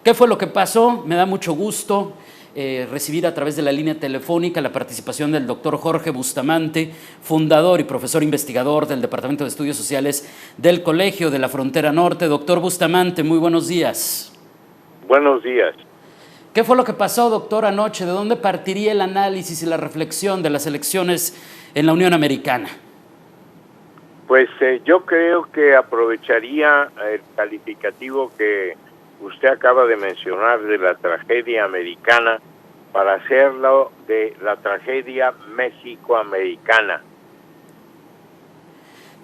¿Qué fue lo que pasó? Me da mucho gusto recibir a través de la línea telefónica la participación del doctor Jorge Bustamante, fundador y profesor investigador del Departamento de Estudios Sociales del Colegio de la Frontera Norte. Doctor Bustamante, muy buenos días. Buenos días. ¿Qué fue lo que pasó, doctor, anoche? ¿De dónde partiría el análisis y la reflexión de las elecciones en la Unión Americana? Pues yo creo que aprovecharía el calificativo que usted acaba de mencionar de la tragedia americana para hacerlo de la tragedia mexicoamericana.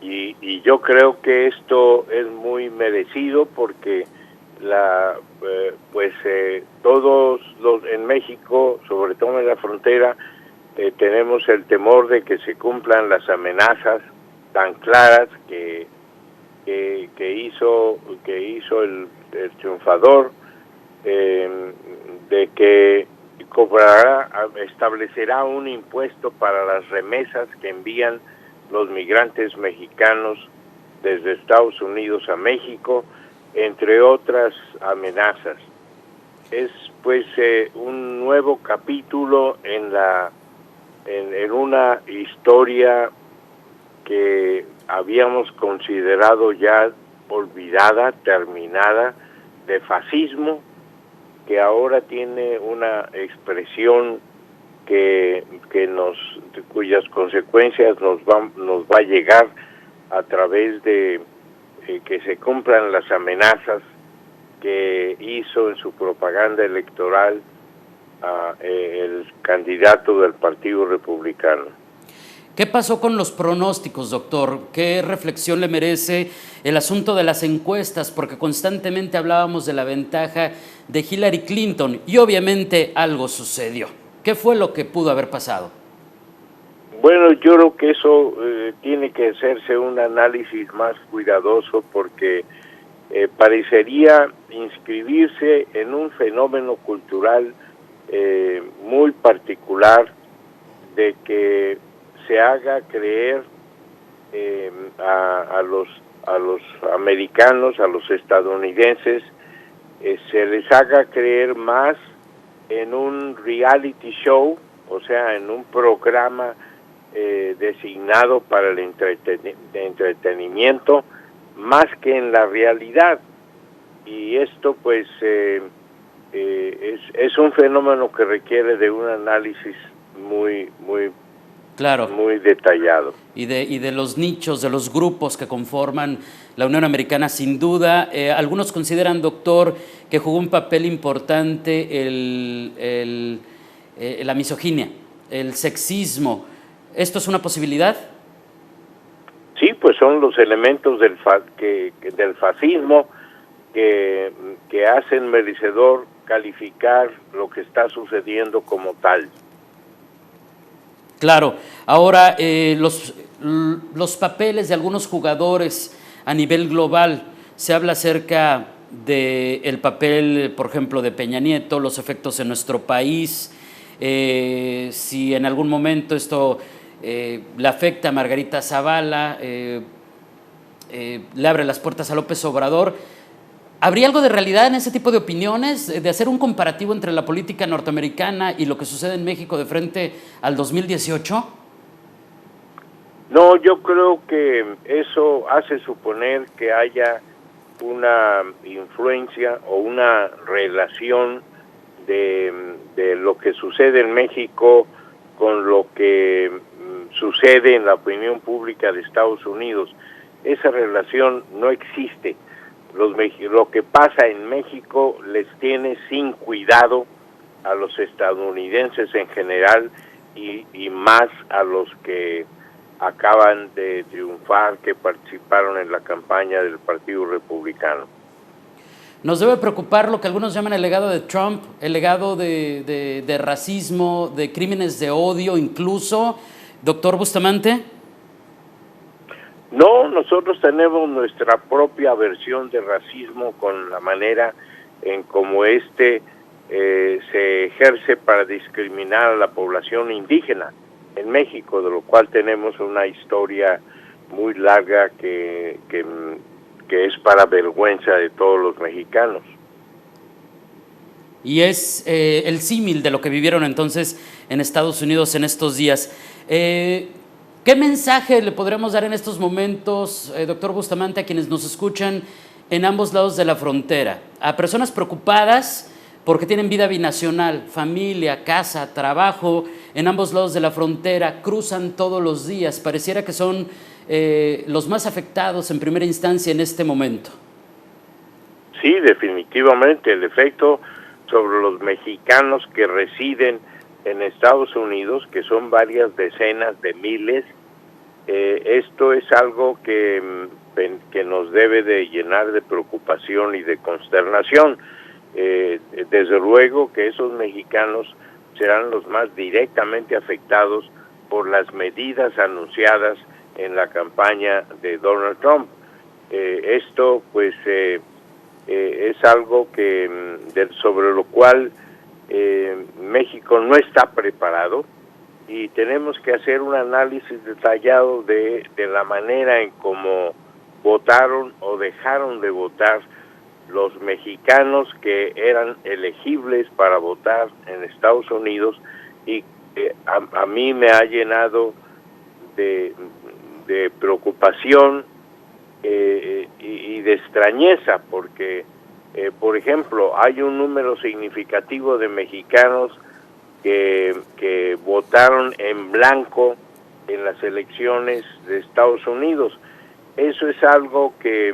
Y yo creo que esto es muy merecido porque todos los en México, sobre todo en la frontera, tenemos el temor de que se cumplan las amenazas tan claras que hizo el triunfador, de que establecerá un impuesto para las remesas que envían los migrantes mexicanos desde Estados Unidos a México, entre otras amenazas. Es pues un nuevo capítulo en una historia que habíamos considerado ya olvidada, terminada, de fascismo, que ahora tiene una expresión cuyas consecuencias nos va a llegar a través de que se cumplan las amenazas que hizo en su propaganda electoral el candidato del Partido Republicano. ¿Qué pasó con los pronósticos, doctor? ¿Qué reflexión le merece el asunto de las encuestas? Porque constantemente hablábamos de la ventaja de Hillary Clinton y obviamente algo sucedió. ¿Qué fue lo que pudo haber pasado? Bueno, yo creo que eso tiene que hacerse un análisis más cuidadoso porque parecería inscribirse en un fenómeno cultural muy particular de que se haga creer a los americanos, a los estadounidenses, se les haga creer más en un reality show, o sea, en un programa designado para el entretenimiento, más que en la realidad. Y esto pues es un fenómeno que requiere de un análisis muy claro, muy detallado. Y de los nichos, de los grupos que conforman la Unión Americana, sin duda. Algunos consideran, doctor, que jugó un papel importante la misoginia, el sexismo. ¿Esto es una posibilidad? Sí, pues son los elementos del fascismo que hacen merecedor calificar lo que está sucediendo como tal. Claro. Ahora, los papeles de algunos jugadores a nivel global, se habla acerca del papel, por ejemplo, de Peña Nieto, los efectos en nuestro país, si en algún momento esto le afecta a Margarita Zavala, le abre las puertas a López Obrador. ¿Habría algo de realidad en ese tipo de opiniones, de hacer un comparativo entre la política norteamericana y lo que sucede en México de frente al 2018? No, yo creo que eso hace suponer que haya una influencia o una relación de lo que sucede en México con lo que sucede en la opinión pública de Estados Unidos. Esa relación no existe. Lo que pasa en México les tiene sin cuidado a los estadounidenses en general y más a los que acaban de triunfar, que participaron en la campaña del Partido Republicano. Nos debe preocupar lo que algunos llaman el legado de Trump, el legado de racismo, de crímenes de odio incluso. Doctor Bustamante. No, nosotros tenemos nuestra propia versión de racismo con la manera en cómo se ejerce para discriminar a la población indígena en México, de lo cual tenemos una historia muy larga que es para vergüenza de todos los mexicanos. y es el símil de lo que vivieron entonces en Estados Unidos en estos días. ¿Qué mensaje le podríamos dar en estos momentos, doctor Bustamante, a quienes nos escuchan en ambos lados de la frontera? A personas preocupadas porque tienen vida binacional, familia, casa, trabajo, en ambos lados de la frontera, cruzan todos los días. Pareciera que son los más afectados en primera instancia en este momento. Sí, definitivamente, el efecto sobre los mexicanos que residen en Estados Unidos, que son varias decenas de miles, esto es algo que nos debe de llenar de preocupación y de consternación. Desde luego que esos mexicanos serán los más directamente afectados por las medidas anunciadas en la campaña de Donald Trump. Esto pues es algo que sobre lo cual México no está preparado, y tenemos que hacer un análisis detallado de la manera en cómo votaron o dejaron de votar los mexicanos que eran elegibles para votar en Estados Unidos, y a mí me ha llenado de preocupación y de extrañeza, porque por ejemplo hay un número significativo de mexicanos que votaron en blanco en las elecciones de Estados Unidos. Eso es algo que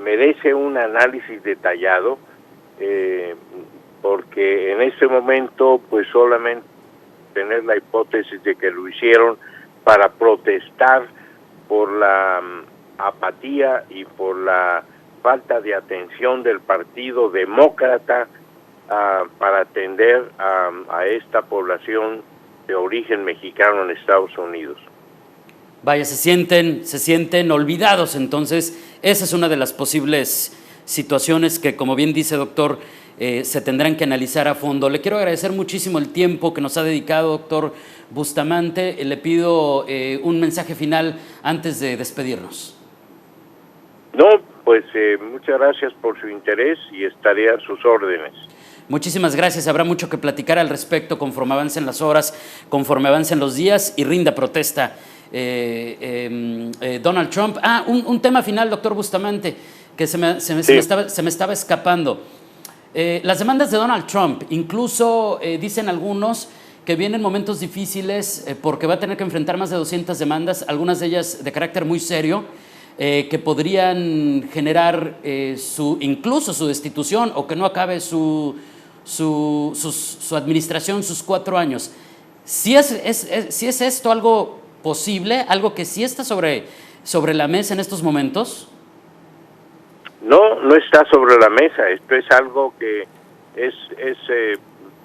merece un análisis detallado, porque en este momento pues solamente tener la hipótesis de que lo hicieron para protestar por la apatía y por la falta de atención del Partido Demócrata para atender a esta población de origen mexicano en Estados Unidos. Vaya, se sienten olvidados. Entonces, esa es una de las posibles situaciones que, como bien dice, doctor, se tendrán que analizar a fondo. Le quiero agradecer muchísimo el tiempo que nos ha dedicado, doctor Bustamante. Le pido un mensaje final antes de despedirnos. No, pues muchas gracias por su interés y estaré a sus órdenes. Muchísimas gracias. Habrá mucho que platicar al respecto conforme avancen las horas, conforme avancen los días y rinda protesta Donald Trump. Un tema final, doctor Bustamante, que se me estaba escapando. Las demandas de Donald Trump, incluso dicen algunos que vienen momentos difíciles porque va a tener que enfrentar más de 200 demandas, algunas de ellas de carácter muy serio, que podrían generar incluso su destitución o que no acabe su administración, sus 4 años. ¿Sí es esto algo posible, algo que sí está sobre la mesa en estos momentos? No, no está sobre la mesa. Esto es algo que es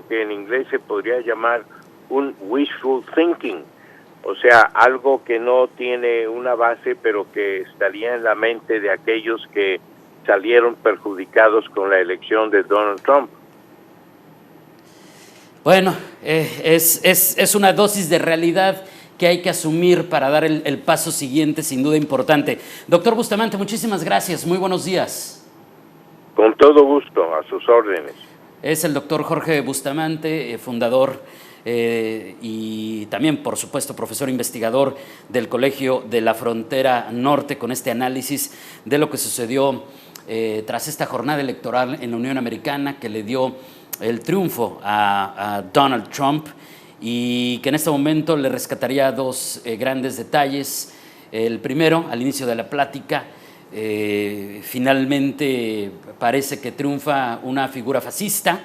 que en inglés se podría llamar un wishful thinking, o sea, algo que no tiene una base, pero que estaría en la mente de aquellos que salieron perjudicados con la elección de Donald Trump. Bueno, es una dosis de realidad que hay que asumir para dar el paso siguiente, sin duda importante. Doctor Bustamante, muchísimas gracias. Muy buenos días. Con todo gusto, a sus órdenes. Es el doctor Jorge Bustamante, fundador y también, por supuesto, profesor investigador del Colegio de la Frontera Norte, con este análisis de lo que sucedió tras esta jornada electoral en la Unión Americana que le dio el triunfo a Donald Trump, y que en este momento le rescataría 2 grandes detalles. El primero, al inicio de la plática, finalmente parece que triunfa una figura fascista,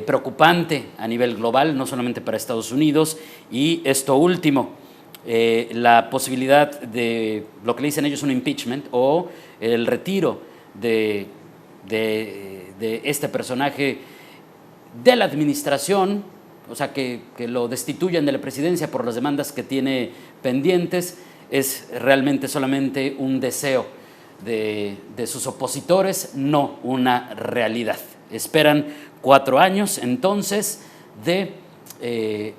preocupante a nivel global, no solamente para Estados Unidos, y esto último, la posibilidad de lo que le dicen ellos un impeachment o el retiro de este personaje de la administración, o sea, que lo destituyan de la presidencia por las demandas que tiene pendientes, es realmente solamente un deseo de sus opositores, no una realidad. Esperan 4 años entonces de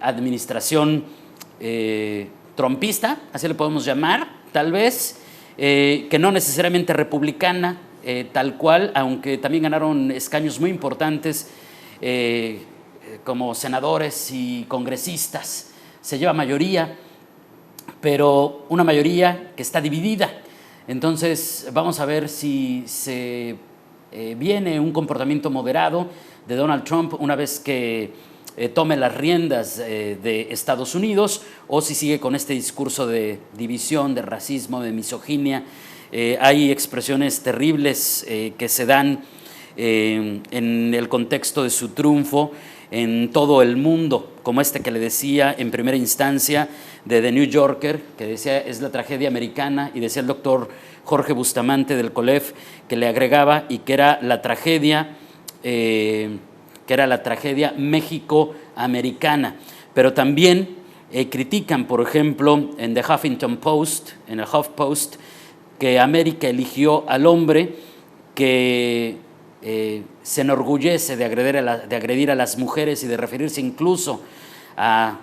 administración trumpista, así le podemos llamar, tal vez, que no necesariamente republicana, tal cual, aunque también ganaron escaños muy importantes como senadores y congresistas. Se lleva mayoría, pero una mayoría que está dividida. Entonces vamos a ver si se viene un comportamiento moderado de Donald Trump una vez que tome las riendas de Estados Unidos, o si sigue con este discurso de división, de racismo, de misoginia. Hay expresiones terribles que se dan en el contexto de su triunfo en todo el mundo, como este que le decía en primera instancia de The New Yorker, que decía es la tragedia americana, y decía el doctor Jorge Bustamante del COLEF que le agregaba y que era la tragedia México-americana. Pero también critican, por ejemplo, en The Huffington Post, en el HuffPost, que América eligió al hombre que se enorgullece de agredir a las mujeres y de referirse incluso a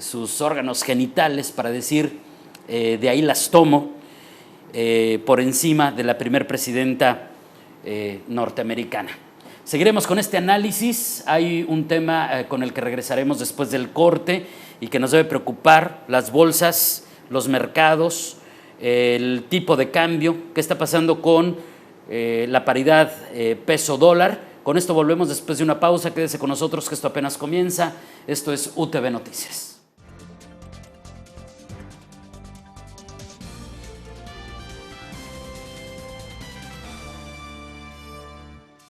sus órganos genitales para decir de ahí las tomo, por encima de la primer presidenta norteamericana. Seguiremos con este análisis. Hay un tema con el que regresaremos después del corte y que nos debe preocupar: las bolsas, los mercados, el tipo de cambio, qué está pasando con la paridad peso-dólar. Con esto volvemos después de una pausa. Quédese con nosotros, que esto apenas comienza. Esto es UTV Noticias.